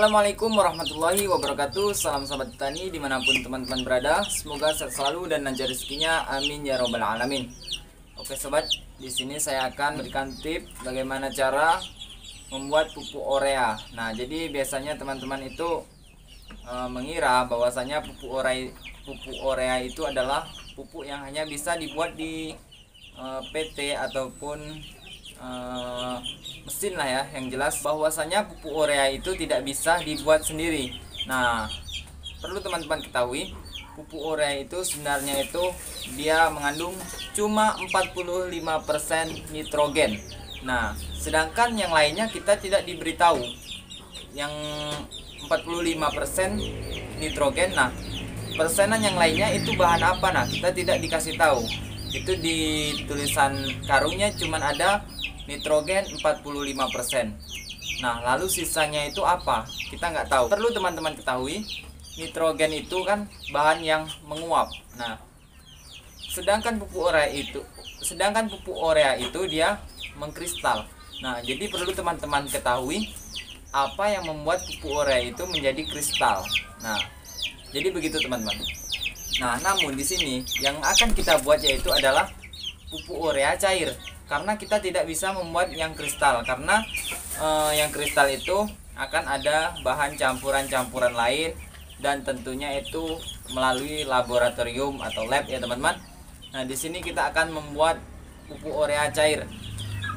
Assalamualaikum warahmatullahi wabarakatuh. Salam sahabat petani dimanapun teman-teman berada. Semoga sehat selalu dan lancar rezekinya. Amin ya robbal alamin. Oke sobat, di sini saya akan berikan tips bagaimana cara membuat pupuk urea. Nah, jadi biasanya teman-teman itu mengira bahwasanya pupuk urea itu adalah pupuk yang hanya bisa dibuat di PT ataupun mesin lah ya. Yang jelas bahwasanya pupuk urea itu tidak bisa dibuat sendiri. Nah, perlu teman-teman ketahui, pupuk urea itu sebenarnya itu dia mengandung cuma 45% nitrogen. Nah, sedangkan yang lainnya kita tidak diberitahu. Yang 45% nitrogen. Nah, persenan yang lainnya itu bahan apa? Nah, kita tidak dikasih tahu. Itu di tulisan karungnya cuman ada nitrogen 45%. Nah, lalu sisanya itu apa? Kita nggak tahu. Perlu teman-teman ketahui, nitrogen itu kan bahan yang menguap. Nah, sedangkan pupuk urea itu dia mengkristal. Nah, jadi perlu teman-teman ketahui apa yang membuat pupuk urea itu menjadi kristal. Nah, jadi begitu teman-teman. Nah, namun di sini yang akan kita buat yaitu adalah pupuk urea cair. Karena kita tidak bisa membuat yang kristal, karena yang kristal itu akan ada bahan campuran-campuran lain, dan tentunya itu melalui laboratorium atau lab ya teman-teman. Nah, di sini kita akan membuat pupuk urea cair.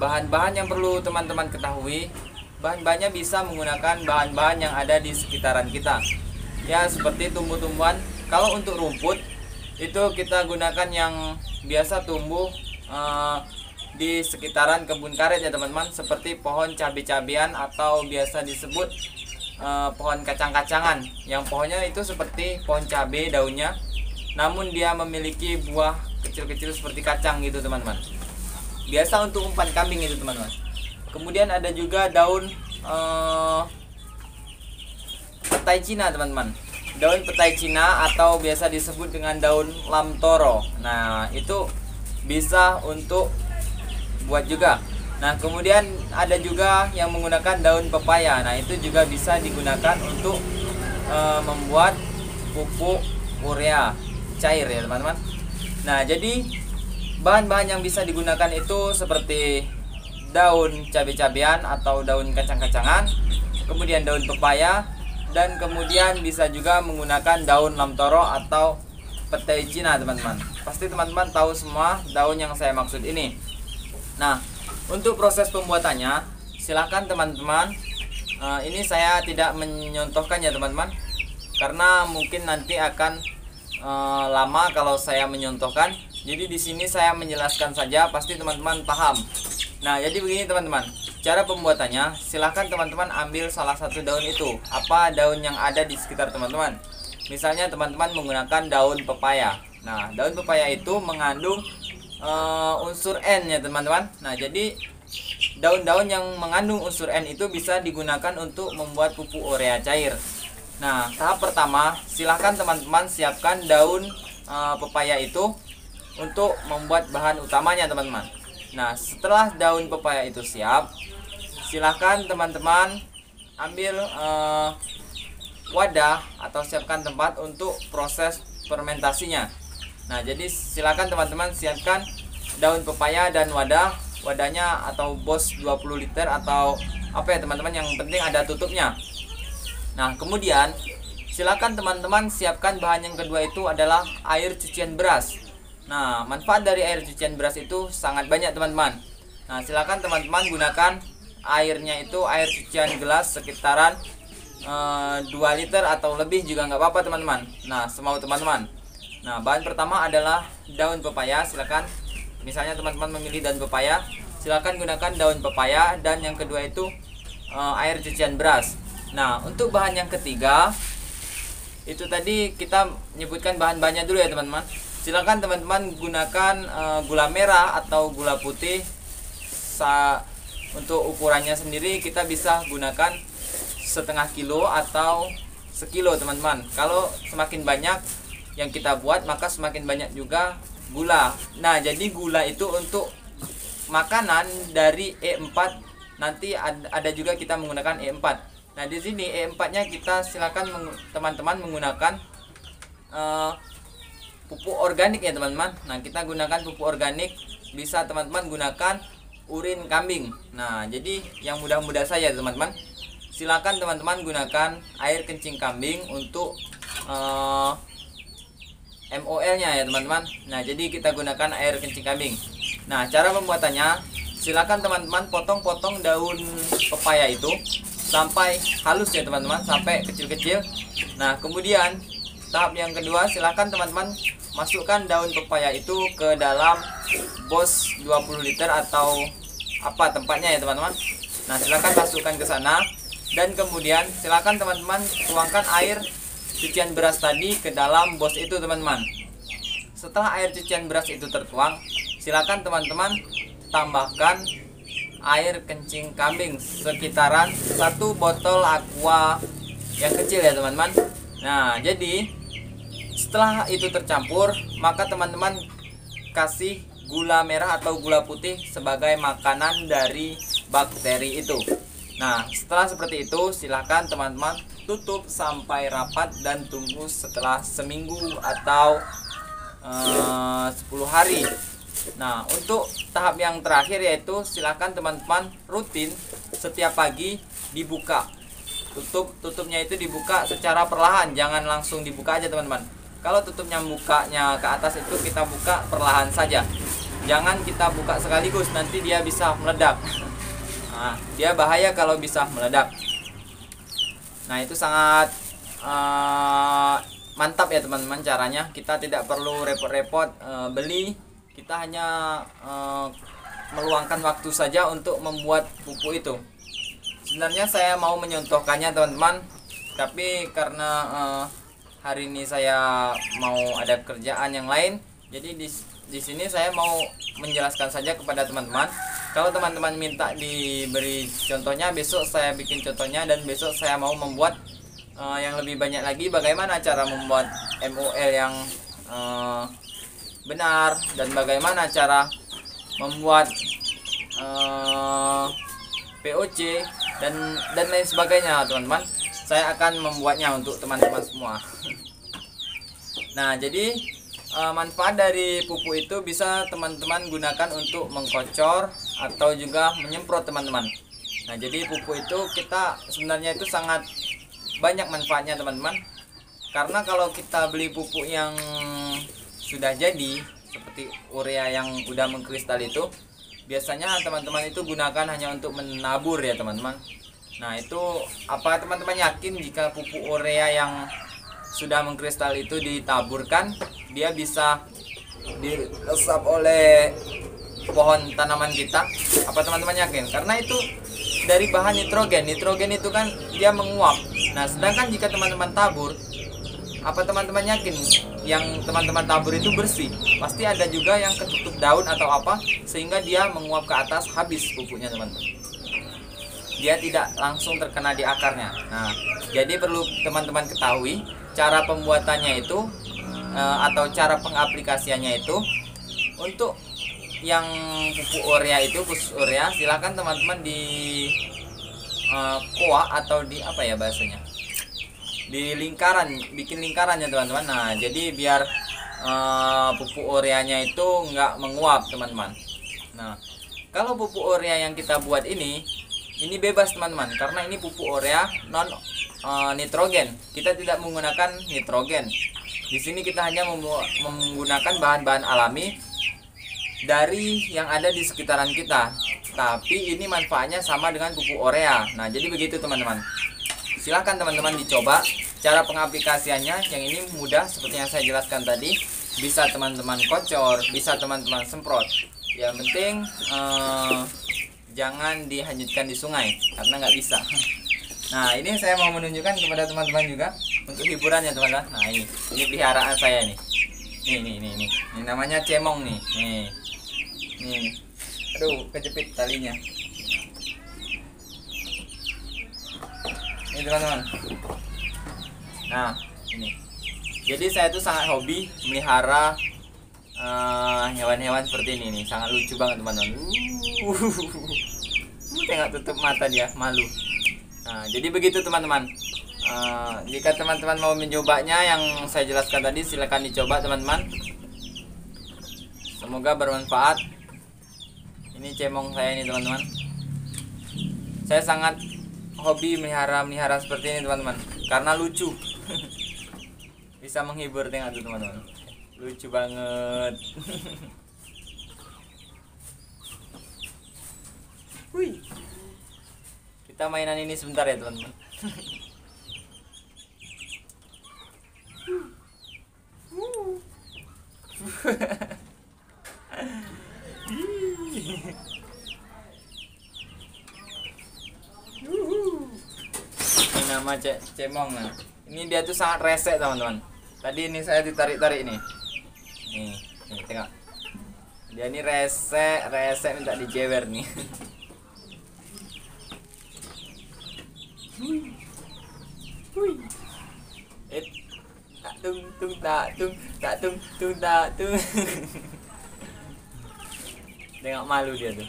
Bahan-bahan yang perlu teman-teman ketahui, bahan-bahannya bisa menggunakan bahan-bahan yang ada di sekitaran kita. Ya, seperti tumbuh-tumbuhan. Kalau untuk rumput itu kita gunakan yang biasa tumbuh di sekitaran kebun karet ya teman-teman, seperti pohon cabai-cabian atau biasa disebut pohon kacang-kacangan, yang pohonnya itu seperti pohon cabai daunnya, namun dia memiliki buah kecil-kecil seperti kacang gitu teman-teman. Biasa untuk umpan kambing itu teman-teman. Kemudian ada juga daun petai Cina teman-teman. Daun petai Cina atau biasa disebut dengan daun lamtoro. Nah, itu bisa untuk buat juga. Nah, kemudian ada juga yang menggunakan daun pepaya. Nah, itu juga bisa digunakan untuk membuat pupuk urea cair ya teman-teman. Nah, jadi bahan-bahan yang bisa digunakan itu seperti daun cabai-cabian atau daun kacang-kacangan, kemudian daun pepaya, dan kemudian bisa juga menggunakan daun lamtoro atau petai Cina teman-teman. Pasti teman-teman tahu semua daun yang saya maksud ini. Nah, untuk proses pembuatannya silahkan teman-teman, ini saya tidak menyontohkan ya teman-teman, karena mungkin nanti akan lama kalau saya menyontohkan. Jadi di sini saya menjelaskan saja, pasti teman-teman paham. Nah, jadi begini teman-teman, cara pembuatannya silahkan teman-teman ambil salah satu daun itu, apa daun yang ada di sekitar teman-teman. Misalnya teman-teman menggunakan daun pepaya. Nah, daun pepaya itu mengandung unsur N ya teman-teman. Nah, jadi daun-daun yang mengandung unsur N itu bisa digunakan untuk membuat pupuk urea cair. Nah, tahap pertama silahkan teman-teman siapkan daun pepaya itu untuk membuat bahan utamanya teman-teman. Nah, setelah daun pepaya itu siap, silahkan teman-teman ambil wadah atau siapkan tempat untuk proses fermentasinya. Nah, jadi silakan teman-teman siapkan daun pepaya dan wadahnya atau bos 20 liter atau apa ya teman-teman, yang penting ada tutupnya. Nah, kemudian silakan teman-teman siapkan bahan yang kedua itu adalah air cucian beras. Nah, manfaat dari air cucian beras itu sangat banyak teman-teman. Nah, silakan teman-teman gunakan airnya itu air cucian gelas sekitaran 2 liter atau lebih juga nggak apa-apa teman-teman. Nah, semau teman-teman. Nah, bahan pertama adalah daun pepaya. Silakan, misalnya teman-teman memilih daun pepaya, silakan gunakan daun pepaya. Dan yang kedua itu air cucian beras. Nah, untuk bahan yang ketiga itu tadi kita menyebutkan bahan-bahannya dulu ya teman-teman. Silakan teman-teman gunakan gula merah atau gula putih. Untuk ukurannya sendiri kita bisa gunakan setengah kilo atau sekilo teman-teman. Kalau semakin banyak yang kita buat, maka semakin banyak juga gula. Nah, jadi gula itu untuk makanan dari E4. Nanti ada juga kita menggunakan E4. Nah, di sini E4-nya kita silakan teman-teman menggunakan pupuk organik ya teman-teman. Nah, kita gunakan pupuk organik, bisa teman-teman gunakan urin kambing. Nah, jadi yang mudah-mudah saja teman-teman. Silakan teman-teman gunakan air kencing kambing untuk MOL-nya ya teman-teman. Nah, jadi kita gunakan air kencing kambing. Nah, cara pembuatannya, silakan teman-teman potong-potong daun pepaya itu sampai halus ya teman-teman, sampai kecil-kecil. Nah, kemudian tahap yang kedua, silakan teman-teman masukkan daun pepaya itu ke dalam bos 20 liter atau apa tempatnya ya teman-teman. Nah, silakan masukkan ke sana dan kemudian silakan teman-teman tuangkan air cucian beras tadi ke dalam bos itu teman-teman. Setelah air cucian beras itu tertuang, silakan teman-teman tambahkan air kencing kambing sekitaran 1 botol aqua yang kecil ya teman-teman. Nah, jadi setelah itu tercampur, maka teman-teman kasih gula merah atau gula putih sebagai makanan dari bakteri itu. Nah, setelah seperti itu, silahkan teman-teman tutup sampai rapat dan tunggu setelah seminggu atau 10 hari. Nah, untuk tahap yang terakhir yaitu silakan teman-teman rutin setiap pagi dibuka. Tutupnya itu dibuka secara perlahan, jangan langsung dibuka aja teman-teman. Kalau tutupnya bukanya ke atas itu kita buka perlahan saja. Jangan kita buka sekaligus, nanti dia bisa meledak. Nah, dia bahaya kalau bisa meledak. Nah, itu sangat mantap ya teman-teman caranya. Kita tidak perlu repot-repot beli. Kita hanya meluangkan waktu saja untuk membuat pupuk itu. Sebenarnya saya mau menyontohkannya teman-teman, tapi karena hari ini saya mau ada kerjaan yang lain, jadi di sini saya mau menjelaskan saja kepada teman-teman. Kalau teman-teman minta diberi contohnya, besok saya bikin contohnya, dan besok saya mau membuat yang lebih banyak lagi bagaimana cara membuat MOL yang benar dan bagaimana cara membuat POC dan lain sebagainya teman-teman. Saya akan membuatnya untuk teman-teman semua. Nah, jadi manfaat dari pupuk itu bisa teman-teman gunakan untuk mengkocor atau juga menyemprot teman-teman. Nah, jadi pupuk itu kita sebenarnya itu sangat banyak manfaatnya teman-teman. Karena kalau kita beli pupuk yang sudah jadi seperti urea yang udah mengkristal itu, biasanya teman-teman itu gunakan hanya untuk menabur ya teman-teman. Nah, itu apa teman-teman yakin jika pupuk urea yang sudah mengkristal itu ditaburkan, dia bisa diresap oleh pohon tanaman kita? Apa teman-teman yakin? Karena itu dari bahan nitrogen. Nitrogen itu kan dia menguap. Nah, sedangkan jika teman-teman tabur, apa teman-teman yakin yang teman-teman tabur itu bersih? Pasti ada juga yang ketutup daun atau apa sehingga dia menguap ke atas, habis pupuknya teman-teman. Dia tidak langsung terkena di akarnya. Nah, jadi perlu teman-teman ketahui cara pembuatannya itu atau cara pengaplikasiannya itu. Untuk yang pupuk urea itu, khusus urea, silakan teman-teman di koa atau di apa ya bahasanya, di lingkaran, bikin lingkaran ya teman-teman. Nah, jadi biar pupuk ureanya itu nggak menguap teman-teman. Nah, kalau pupuk urea yang kita buat ini bebas teman-teman, karena ini pupuk urea non nitrogen. Kita tidak menggunakan nitrogen. Di sini kita hanya menggunakan bahan-bahan alami dari yang ada di sekitaran kita. Tapi ini manfaatnya sama dengan pupuk urea. Nah, jadi begitu teman-teman. Silahkan teman-teman dicoba. Cara pengaplikasiannya yang ini mudah seperti yang saya jelaskan tadi. Bisa teman-teman kocor, bisa teman-teman semprot. Yang penting jangan dihanyutkan di sungai, karena nggak bisa. Nah, ini saya mau menunjukkan kepada teman-teman juga untuk hiburannya teman-teman. Nah, ini peliharaan saya nih. Ini namanya cemong nih. Nih. Aduh, kejepit talinya. Ini teman-teman. Nah, ini. Jadi saya tuh sangat hobi melihara hewan-hewan seperti ini nih. Sangat lucu banget teman-teman. Tengok tutup mata dia, malu. Nah, jadi begitu teman-teman. Jika teman-teman mau mencobanya yang saya jelaskan tadi, silakan dicoba teman-teman. Semoga bermanfaat. Ini cemong saya ini teman-teman. Saya sangat hobi melihara seperti ini teman-teman, karena lucu. Bisa menghibur, tengok tuh teman-teman. Lucu banget. Wih. Kita mainan ini sebentar ya teman-teman. Ini nama cemong. Nah, ini dia tuh sangat rese teman-teman. Tadi ini saya ditarik-tarik nih. Nih, tengok. Dia ini rese minta dijewer nih. Tak tung tak tung. Tengok malu dia tuh.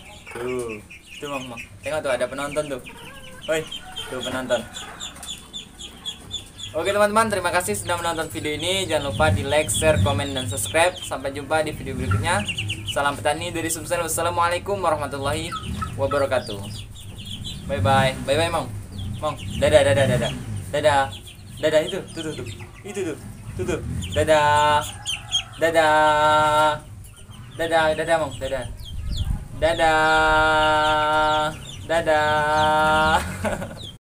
Tuh mama. Tengok tuh ada penonton tuh. Woi, tuh penonton. Oke teman-teman, terima kasih sudah menonton video ini. Jangan lupa di like, share, komen, dan subscribe. Sampai jumpa di video berikutnya. Salam petani dari Sumsel. Wassalamualaikum warahmatullahi wabarakatuh. Bye bye. Bye bye Mong. Mong. Dadah. Dadah itu. Tuh. Itu tuh. Dadah. Dadah Mong. Dadah.